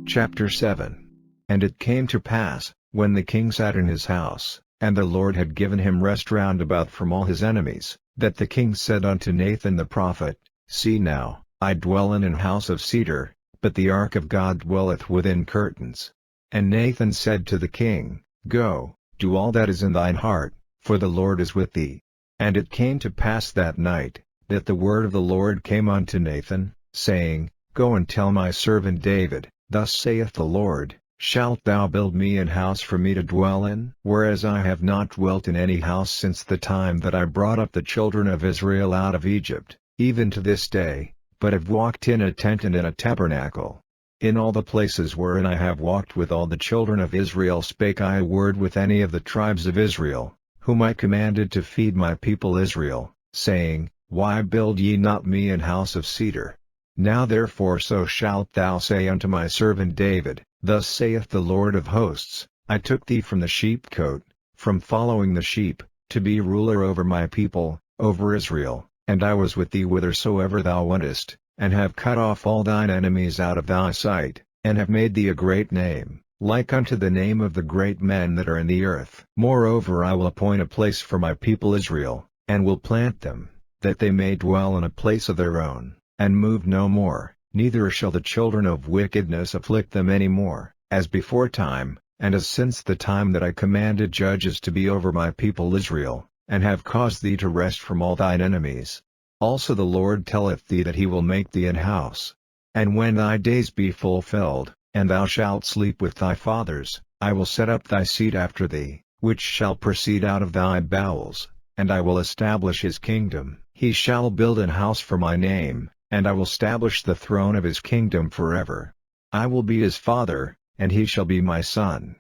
Chapter 7. And it came to pass, when the king sat in his house, and the Lord had given him rest round about from all his enemies, that the king said unto Nathan the prophet, See now, I dwell in an house of cedar, but the ark of God dwelleth within curtains. And Nathan said to the king, Go, do all that is in thine heart, for the Lord is with thee. And it came to pass that night, that the word of the Lord came unto Nathan, saying, Go and tell my servant David, Thus saith the Lord, Shalt thou build me an house for me to dwell in? Whereas I have not dwelt in any house since the time that I brought up the children of Israel out of Egypt, even to this day, but have walked in a tent and in a tabernacle. In all the places wherein I have walked with all the children of Israel spake I a word with any of the tribes of Israel, whom I commanded to feed my people Israel, saying, Why build ye not me an house of cedar? Now therefore so shalt thou say unto my servant David, Thus saith the Lord of hosts, I took thee from the sheepcote, from following the sheep, to be ruler over my people, over Israel, and I was with thee whithersoever thou wentest, and have cut off all thine enemies out of thy sight, and have made thee a great name, like unto the name of the great men that are in the earth. Moreover I will appoint a place for my people Israel, and will plant them, that they may dwell in a place of their own, and move no more, neither shall the children of wickedness afflict them any more, as before time, and as since the time that I commanded judges to be over my people Israel, and have caused thee to rest from all thine enemies. Also the Lord telleth thee that he will make thee an house. And when thy days be fulfilled, and thou shalt sleep with thy fathers, I will set up thy seed after thee, which shall proceed out of thy bowels, and I will establish his kingdom. He shall build an house for my name, and I will establish the throne of his kingdom forever. I will be his father, and he shall be my son.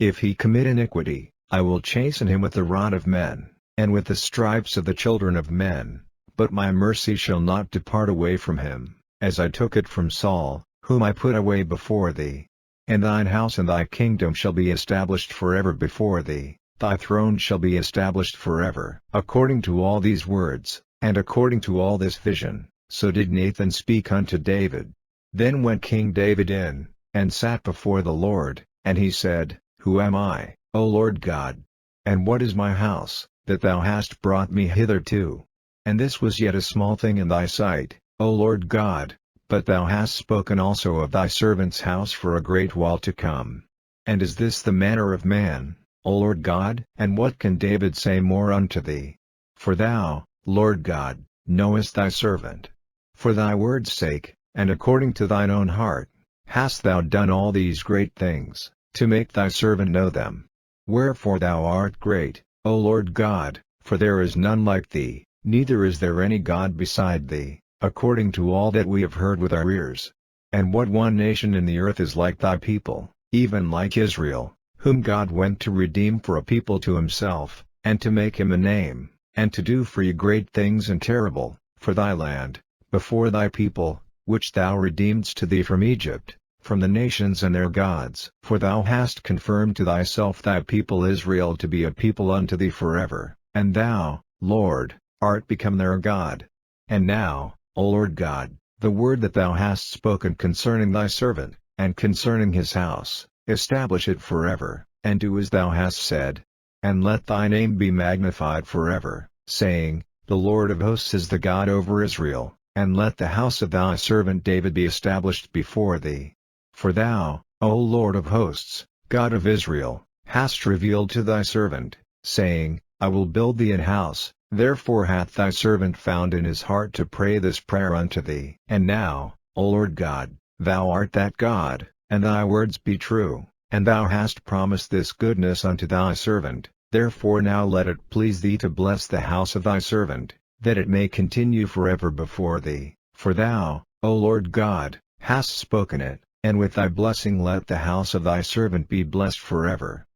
If he commit iniquity, I will chasten him with the rod of men, and with the stripes of the children of men, but my mercy shall not depart away from him, as I took it from Saul, whom I put away before thee. And thine house and thy kingdom shall be established forever before thee, thy throne shall be established forever. According to all these words, and according to all this vision, so did Nathan speak unto David. Then went King David in, and sat before the Lord, and he said, Who am I, O Lord God? And what is my house, that thou hast brought me hitherto? And this was yet a small thing in thy sight, O Lord God, but thou hast spoken also of thy servant's house for a great while to come. And is this the manner of man, O Lord God? And what can David say more unto thee? For thou, Lord God, knowest thy servant. For thy word's sake, and according to thine own heart, hast thou done all these great things, to make thy servant know them. Wherefore thou art great, O Lord God, for there is none like thee, neither is there any God beside thee, according to all that we have heard with our ears. And what one nation in the earth is like thy people, even like Israel, whom God went to redeem for a people to himself, and to make him a name, and to do for you great things and terrible, for thy land, before thy people, which thou redeemedst to thee from Egypt, from the nations and their gods. For thou hast confirmed to thyself thy people Israel to be a people unto thee forever, and thou, Lord, art become their God. And now, O Lord God, the word that thou hast spoken concerning thy servant, and concerning his house, establish it forever, and do as thou hast said. And let thy name be magnified forever, saying, The Lord of hosts is the God over Israel. And let the house of thy servant David be established before thee. For thou, O Lord of hosts, God of Israel, hast revealed to thy servant, saying, I will build thee an house. Therefore hath thy servant found in his heart to pray this prayer unto thee. And now, O Lord God, thou art that God, and thy words be true, and thou hast promised this goodness unto thy servant. Therefore now let it please thee to bless the house of thy servant, that it may continue forever before thee, for thou, O Lord God, hast spoken it, and with thy blessing let the house of thy servant be blessed forever.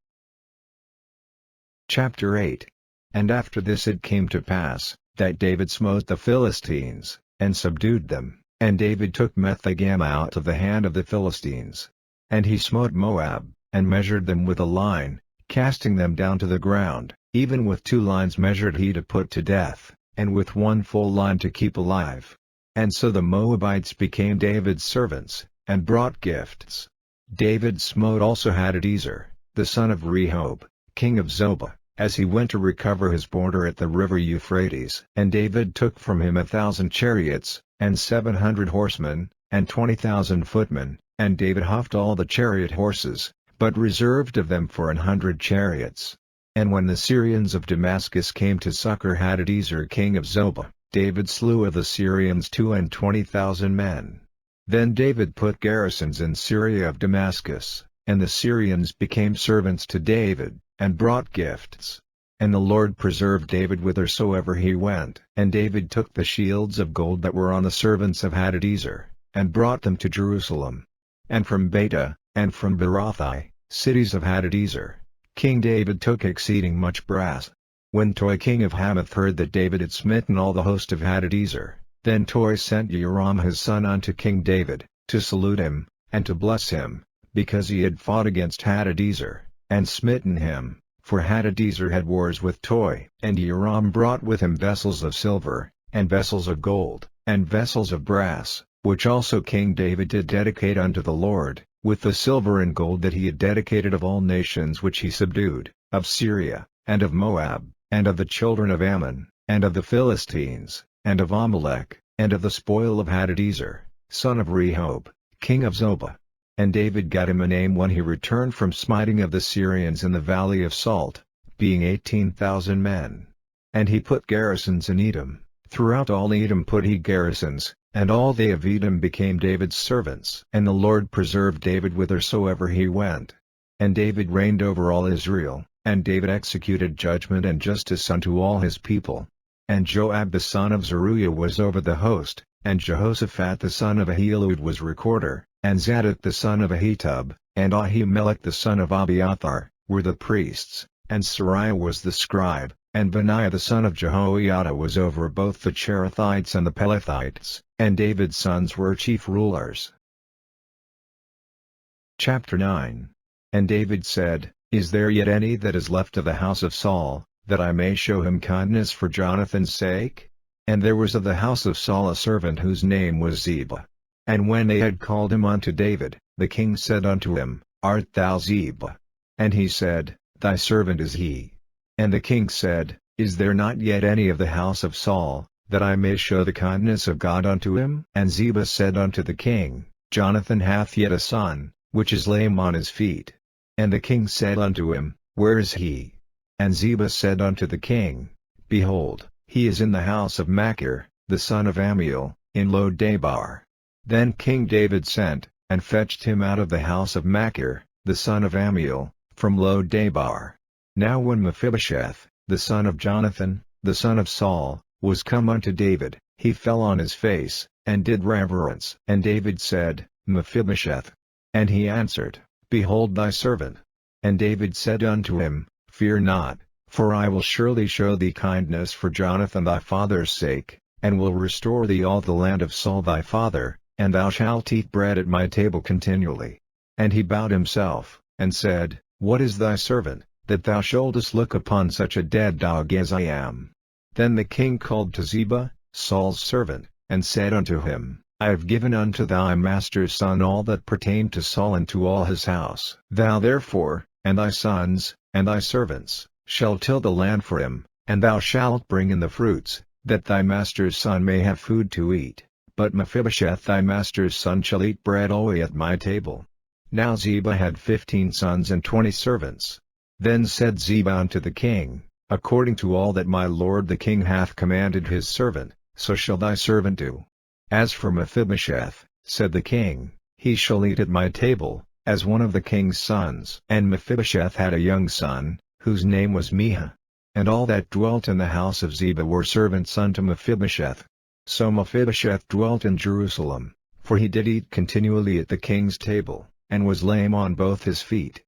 Chapter 8. And after this it came to pass, that David smote the Philistines, and subdued them, and David took Methegam out of the hand of the Philistines. And he smote Moab, and measured them with a line, casting them down to the ground, even with 2 lines measured he to put to death, and with 1 full line to keep alive. And so the Moabites became David's servants, and brought gifts. David smote also Hadadezer, the son of Rehob, king of Zobah, as he went to recover his border at the river Euphrates. And David took from him 1,000 chariots, and 700 horsemen, and 20,000 footmen, and David houghed all the chariot horses, but reserved of them for 100 chariots. And when the Syrians of Damascus came to succor Hadadezer king of Zobah, David slew of the Syrians 22,000 men. Then David put garrisons in Syria of Damascus, and the Syrians became servants to David, and brought gifts. And the Lord preserved David whithersoever he went. And David took the shields of gold that were on the servants of Hadadezer, and brought them to Jerusalem. And from Beta, and from Berothai, cities of Hadadezer, King David took exceeding much brass. When Toi king of Hamath heard that David had smitten all the host of Hadadezer, then Toi sent Joram his son unto King David, to salute him, and to bless him, because he had fought against Hadadezer, and smitten him, for Hadadezer had wars with Toi. And Joram brought with him vessels of silver, and vessels of gold, and vessels of brass, which also King David did dedicate unto the Lord, with the silver and gold that he had dedicated of all nations which he subdued, of Syria, and of Moab, and of the children of Ammon, and of the Philistines, and of Amalek, and of the spoil of Hadadezer, son of Rehob, king of Zobah. And David got him a name when he returned from smiting of the Syrians in the valley of Salt, being 18,000 men. And he put garrisons in Edom, throughout all Edom put he garrisons, and all they of Edom became David's servants. And the Lord preserved David whithersoever he went. And David reigned over all Israel, and David executed judgment and justice unto all his people. And Joab the son of Zeruiah was over the host, and Jehoshaphat the son of Ahilud was recorder, and Zadok the son of Ahitub, and Ahimelech the son of Abiathar, were the priests, and Sariah was the scribe, and Benaiah the son of Jehoiada was over both the Cherethites and the Pelethites, and David's sons were chief rulers. Chapter 9. And David said, Is there yet any that is left of the house of Saul, that I may show him kindness for Jonathan's sake? And there was of the house of Saul a servant whose name was Ziba. And when they had called him unto David, the king said unto him, Art thou Ziba? And he said, Thy servant is he. And the king said, Is there not yet any of the house of Saul, that I may show the kindness of God unto him? And Ziba said unto the king, Jonathan hath yet a son, which is lame on his feet. And the king said unto him, Where is he? And Ziba said unto the king, Behold, he is in the house of Machir, the son of Ammiel, in Lo-debar. Then King David sent, and fetched him out of the house of Machir, the son of Ammiel, from Lo-debar. Now when Mephibosheth, the son of Jonathan, the son of Saul, was come unto David, he fell on his face, and did reverence. And David said, Mephibosheth. And he answered, Behold thy servant. And David said unto him, Fear not, for I will surely show thee kindness for Jonathan thy father's sake, and will restore thee all the land of Saul thy father, and thou shalt eat bread at my table continually. And he bowed himself, and said, What is thy servant, that thou shouldest look upon such a dead dog as I am? Then the king called to Ziba, Saul's servant, and said unto him, I have given unto thy master's son all that pertained to Saul and to all his house. Thou therefore, and thy sons, and thy servants, shall till the land for him, and thou shalt bring in the fruits, that thy master's son may have food to eat. But Mephibosheth thy master's son shall eat bread always at my table. Now Ziba had 15 sons and 20 servants. Then said Ziba unto the king, According to all that my lord the king hath commanded his servant, so shall thy servant do. As for Mephibosheth, said the king, he shall eat at my table, as one of the king's sons. And Mephibosheth had a young son, whose name was Miha. And all that dwelt in the house of Ziba were servants unto Mephibosheth. So Mephibosheth dwelt in Jerusalem, for he did eat continually at the king's table, and was lame on both his feet.